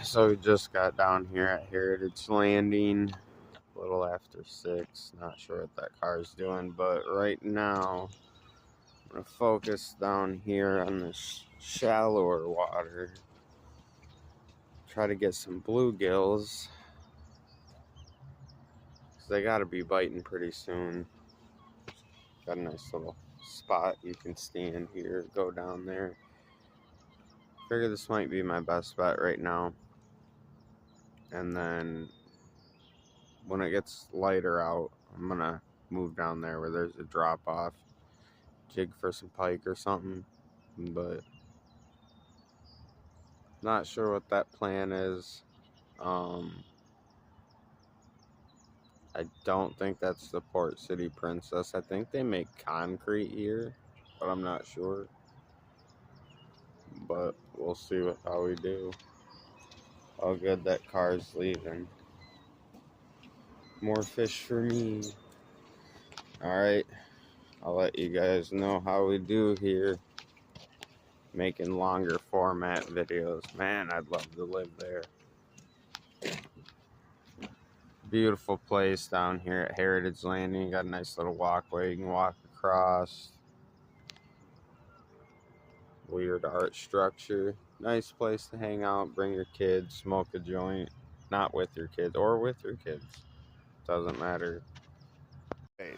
So we just got down here at Heritage Landing, a little after 6. Not sure what that car's doing, but right now I'm gonna focus down here on the shallower water. Try to get some bluegills, because they gotta be biting pretty soon. Got a nice little spot you can stand here, go down there. Figure this might be my best bet right now. And then when it gets lighter out, I'm gonna move down there where there's a drop off, jig for some pike or something, but not sure what that plan is. I don't think that's the Port City Princess. I think they make concrete here, but I'm not sure. But we'll see how we do. Oh good, that car's leaving. More fish for me. Alright, I'll let you guys know how we do here. Making longer format videos. Man, I'd love to live there. Beautiful place down here at Heritage Landing. Got a nice little walkway you can walk across. Weird art structure. Nice place to hang out, bring your kids, smoke a joint. Not with your kids, or with your kids. Doesn't matter. Okay.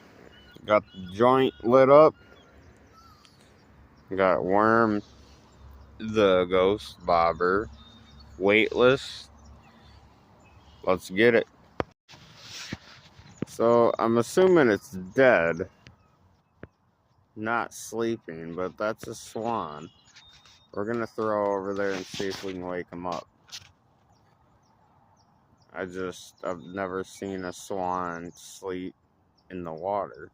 Got the joint lit up. Got Worm, the ghost bobber, weightless. Let's get it. So I'm assuming it's dead, not sleeping, but that's a swan. We're gonna throw over there and see if we can wake him up. I've never seen a swan sleep in the water.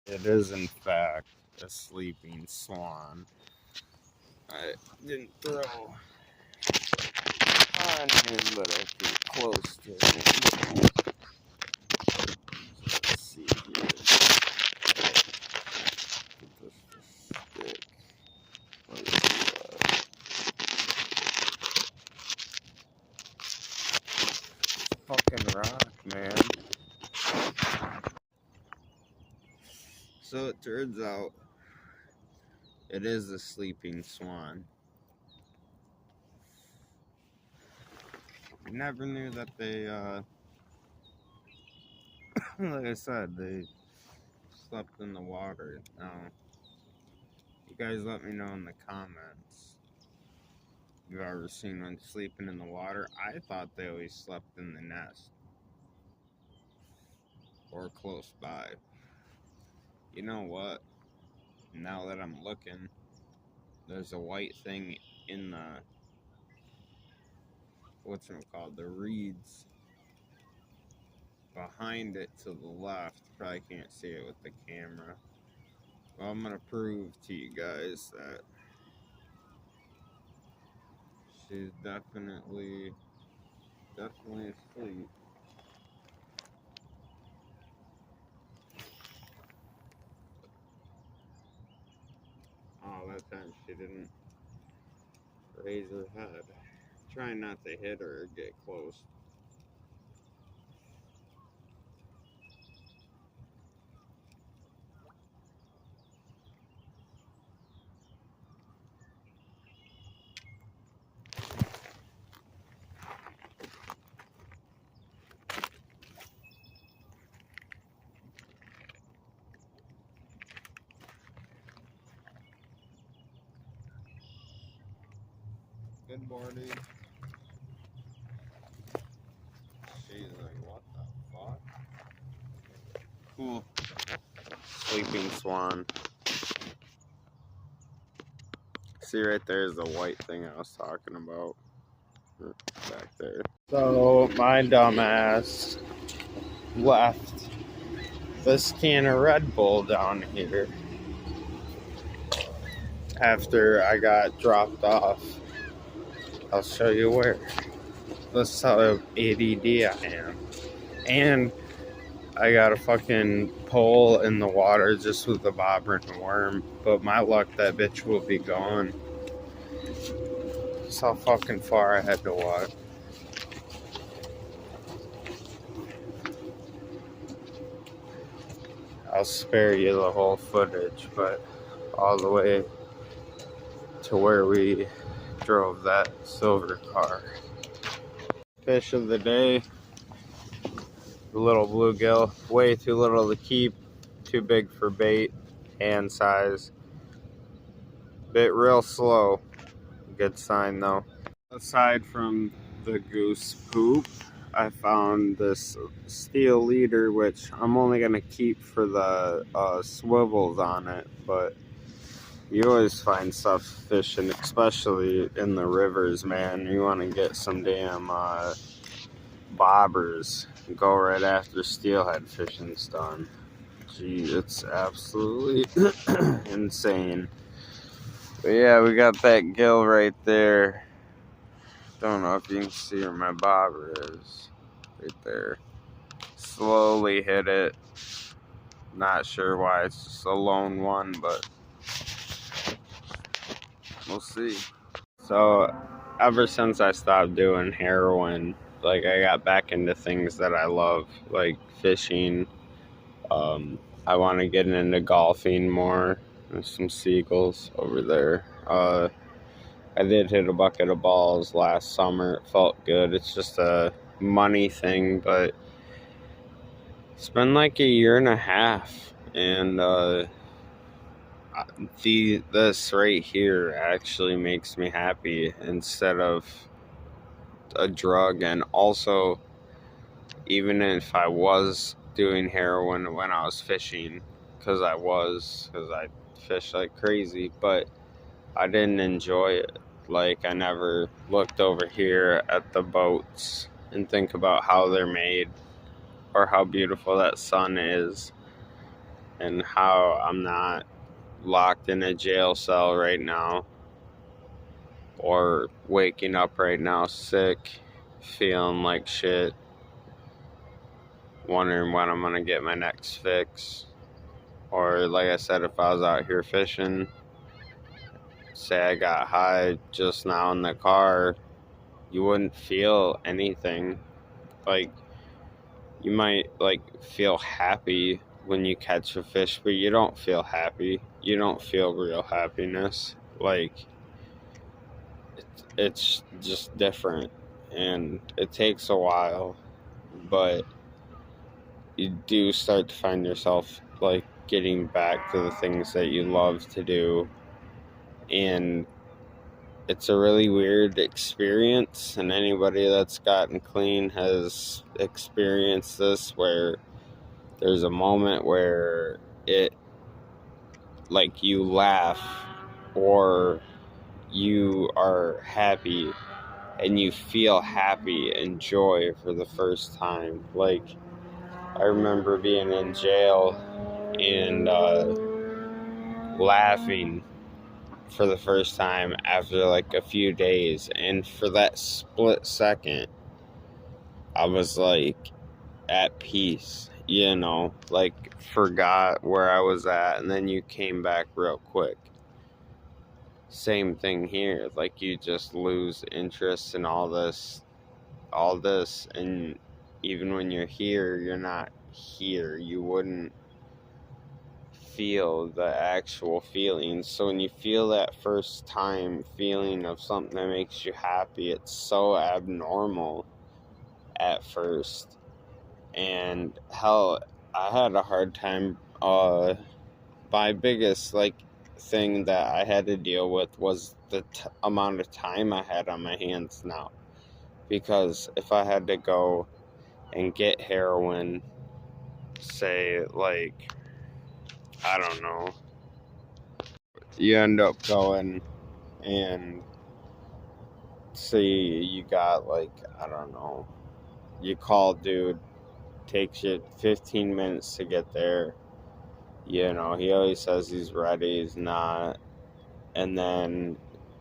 It is in fact a sleeping swan. I didn't throw on him, but I feel close to him. Let's see here. Get this to stick. Fucking rock, man. So it turns out it is a sleeping swan. I never knew that they, like I said, they slept in the water. Now, you guys let me know in the comments if you've ever seen one sleeping in the water. I thought they always slept in the nest or close by. You know what? Now that I'm looking, there's a white thing in the, what's it called, the reeds behind it to the left. Probably can't see it with the camera. Well, I'm gonna prove to you guys that she's definitely asleep. Oh, that time she didn't raise her head. Trying not to hit her or get close. Good morning. She's like, what the fuck? Cool. Sleeping swan. See right there is the white thing I was talking about. Back there. So my dumbass left this can of Red Bull down here after I got dropped off. I'll show you where. That's how ADD I am. And I got a fucking pole in the water just with the bobber and the worm. But my luck, that bitch will be gone. That's how fucking far I had to walk. I'll spare you the whole footage, but all the way to where we drove that silver car. Fish of the day, the little bluegill. Way too little to keep, too big for bait, hand size. Bit real slow. Good sign though. Aside from the goose poop, I found this steel leader, which I'm only gonna keep for the swivels on it, but you always find stuff fishing, especially in the rivers, man. You want to get some damn bobbers. Go right after steelhead fishing's done. Gee, it's absolutely insane. But yeah, we got that gill right there. Don't know if you can see where my bobber is. Right there. Slowly hit it. Not sure why it's just a lone one, but we'll see. So, ever since I stopped doing heroin, like I got back into things that I love, like fishing. I want to get into golfing more. There's some seagulls over there. I did hit a bucket of balls last summer. It felt good. It's just a money thing, but it's been like a year and a half, and this right here actually makes me happy instead of a drug. And also, even if I was doing heroin when I was fishing, because I fished like crazy, but I didn't enjoy it. Like, I never looked over here at the boats and think about how they're made or how beautiful that sun is and how I'm not locked in a jail cell right now or waking up right now sick, feeling like shit, wondering when I'm gonna get my next fix. Or like I said, if I was out here fishing, say I got high just now in the car, you wouldn't feel anything. Like, you might like feel happy when you catch a fish, but you don't feel happy. You don't feel real happiness. Like, it's just different, and it takes a while, but you do start to find yourself like getting back to the things that you love to do. And it's a really weird experience, and anybody that's gotten clean has experienced this, where there's a moment where it, like, you laugh or you are happy and you feel happy and joy for the first time. Like, I remember being in jail and laughing for the first time after like a few days, and for that split second I was like at peace, like forgot where I was at, and then you came back real quick. Same thing here, like you just lose interest in all this, and even when you're here, you're not here. You wouldn't feel the actual feelings. So when you feel that first time feeling of something that makes you happy, it's so abnormal at first. And hell, I had a hard time. My biggest like thing that I had to deal with was the amount of time I had on my hands now. Because if I had to go and get heroin, say, like, I don't know, you end up going and see you got, like, I don't know, you call dude, takes you 15 minutes to get there. He always says he's ready, he's not. And then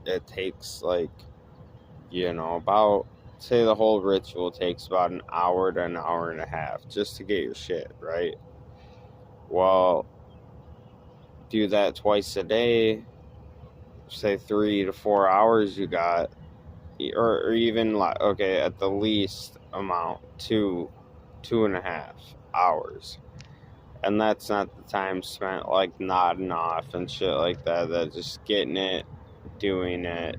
it takes, like, about, say the whole ritual takes about an hour to an hour and a half just to get your shit, right? Well, do that twice a day, say 3 to 4 hours you got, or even like, okay, at the least amount, 2.5 hours. And that's not the time spent like nodding off and shit like that. That's just getting it, doing it,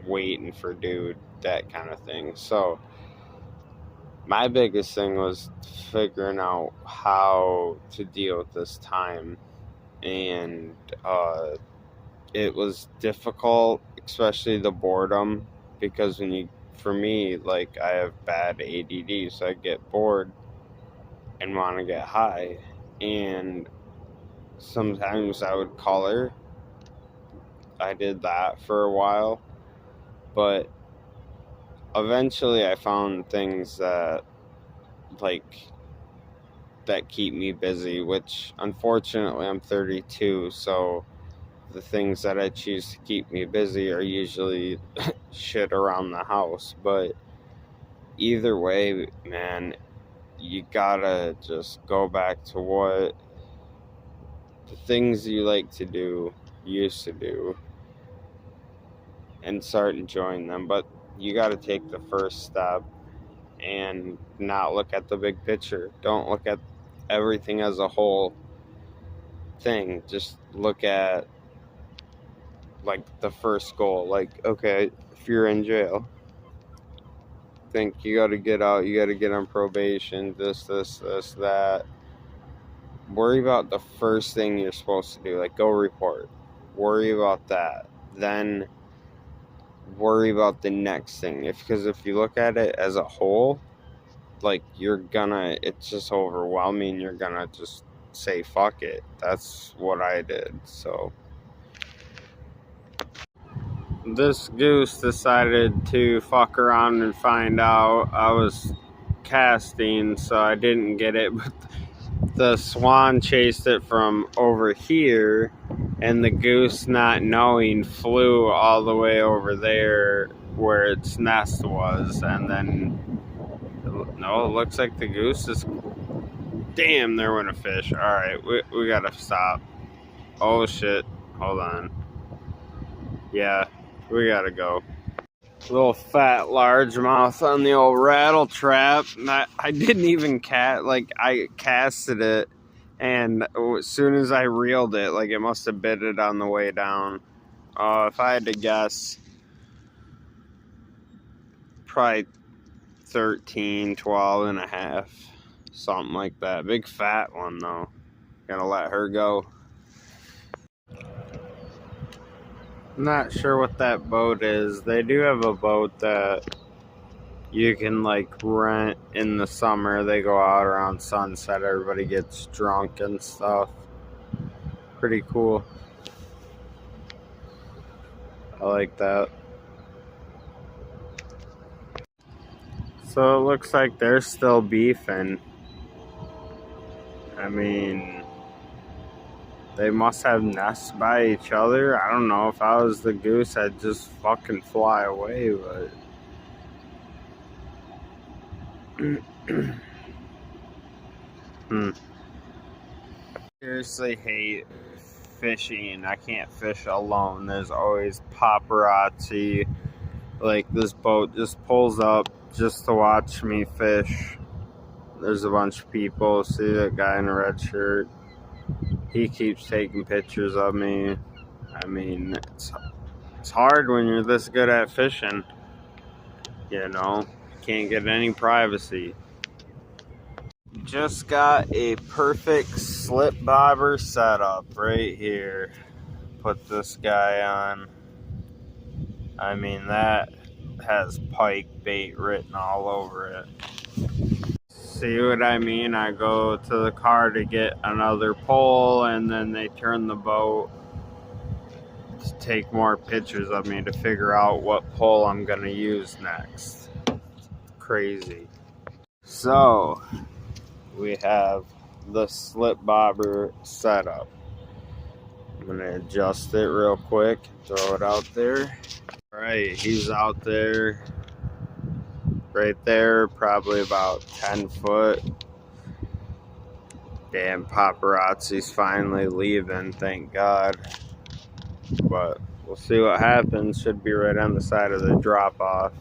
waiting for dude, that kind of thing. So my biggest thing was figuring out how to deal with this time. And it was difficult, especially the boredom, because for me, like, I have bad ADD, so I get bored and want to get high. And sometimes I would color. I did that for a while, but eventually I found things like that keep me busy, which unfortunately I'm 32, so the things that I choose to keep me busy are usually shit around the house. But either way, man, you gotta just go back to what the things you like to do, used to do, and start enjoying them. But you gotta take the first step and not look at the big picture. Don't look at everything as a whole thing. Just look at like the first goal. Like, okay, if you're in jail, think you got to get out, you got to get on probation, this, that. Worry about the first thing you're supposed to do, like go report. Worry about that. Then worry about the next thing. Because if you look at it as a whole, like it's just overwhelming. You're gonna just say fuck it. That's what I did. So this goose decided to fuck around and find out I was casting, so I didn't get it, but the swan chased it from over here, and the goose, not knowing, flew all the way over there where its nest was. And then, no, it looks like the goose is, damn, there went a fish. Alright, we gotta stop. Oh shit, hold on. Yeah, we gotta go. Little fat largemouth on the old rattle trap. I didn't even I casted it, and as soon as I reeled it, like, it must have bit it on the way down. If I had to guess, probably 13, 12 and a half, something like that. Big fat one though. Gotta let her go. I'm not sure what that boat is. They do have a boat that you can like rent in the summer. They go out around sunset. Everybody gets drunk and stuff. Pretty cool. I like that. So it looks like they're still beefing. I mean, they must have nests by each other. I don't know. If I was the goose, I'd just fucking fly away, but seriously hate fishing. I can't fish alone. There's always paparazzi. Like, this boat just pulls up just to watch me fish. There's a bunch of people. See that guy in a red shirt? He keeps taking pictures of me. I mean, it's hard when you're this good at fishing. You know, can't get any privacy. Just got a perfect slip bobber setup right here. Put this guy on. I mean, that has pike bait written all over it. See what I mean? I go to the car to get another pole, and then they turn the boat to take more pictures of me to figure out what pole I'm gonna use next. Crazy. So we have the slip bobber setup. I'm gonna adjust it real quick, throw it out there. Alright, he's out there. Right there, probably about 10 foot. Damn, paparazzi's finally leaving, thank God. But We'll see what happens. Should be right on the side of the drop off.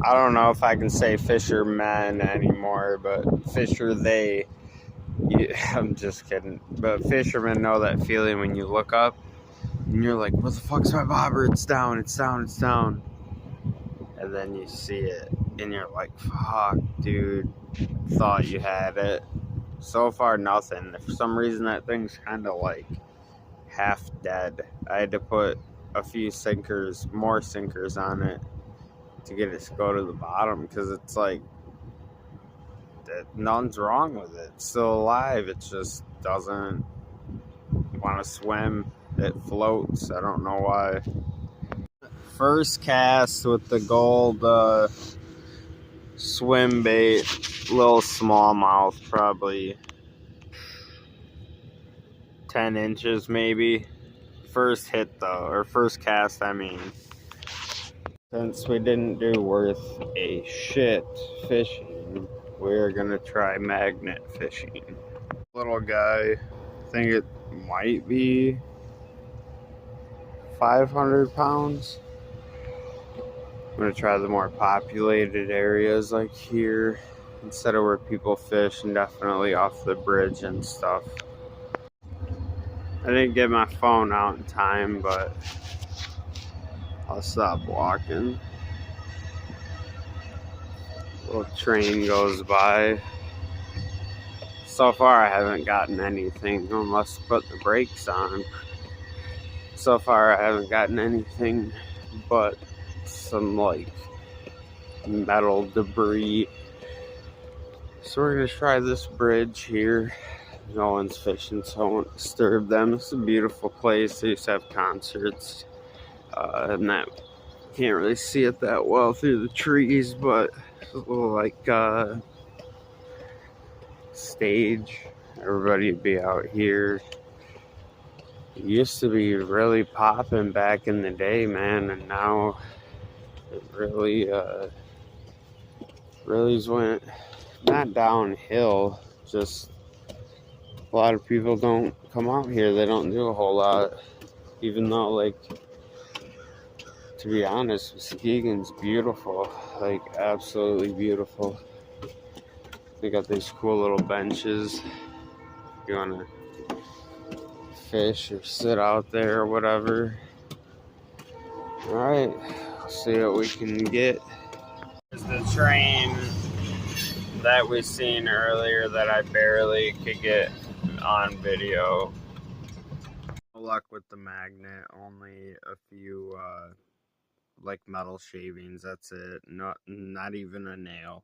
I don't know if I can say fishermen anymore, but fisher they. I'm just kidding. But fishermen know that feeling when you look up and you're like, what the fuck's my bobber? It's down, it's down, it's down. And then you see it and you're like, fuck, dude, thought you had it. So far, nothing. For some reason, that thing's kind of like half dead. I had to put a few sinkers, more sinkers on it to get it to go to the bottom because it's like, nothing's wrong with it. It's still alive. It just doesn't want to swim. It floats. I don't know why. First cast with the gold swim bait, little smallmouth, probably 10 inches maybe. First hit though, or first cast I mean. Since we didn't do worth a shit fishing, we're gonna try magnet fishing. Little guy, I think it might be 500 pounds. I'm gonna try the more populated areas like here instead of where people fish, and definitely off the bridge and stuff. I didn't get my phone out in time, but I'll stop walking. Little train goes by. So far I haven't gotten anything unless put the brakes on. So far I haven't gotten anything but some like metal debris. So we're gonna try this bridge here. No one's fishing, so I won't disturb them. It's a beautiful place. They used to have concerts, and that can't really see it that well through the trees, but it's a little like stage. Everybody would be out here. It used to be really popping back in the day, man, and now it really went not downhill. Just a lot of people don't come out here. They don't do a whole lot, even though, like, to be honest, Muskegon's beautiful, like absolutely beautiful. They got these cool little benches. If you wanna fish or sit out there or whatever. Alright, see what we can get. There's the train that we seen earlier that I barely could get on video. No luck with the magnet, only a few like metal shavings, that's it. Not even a nail.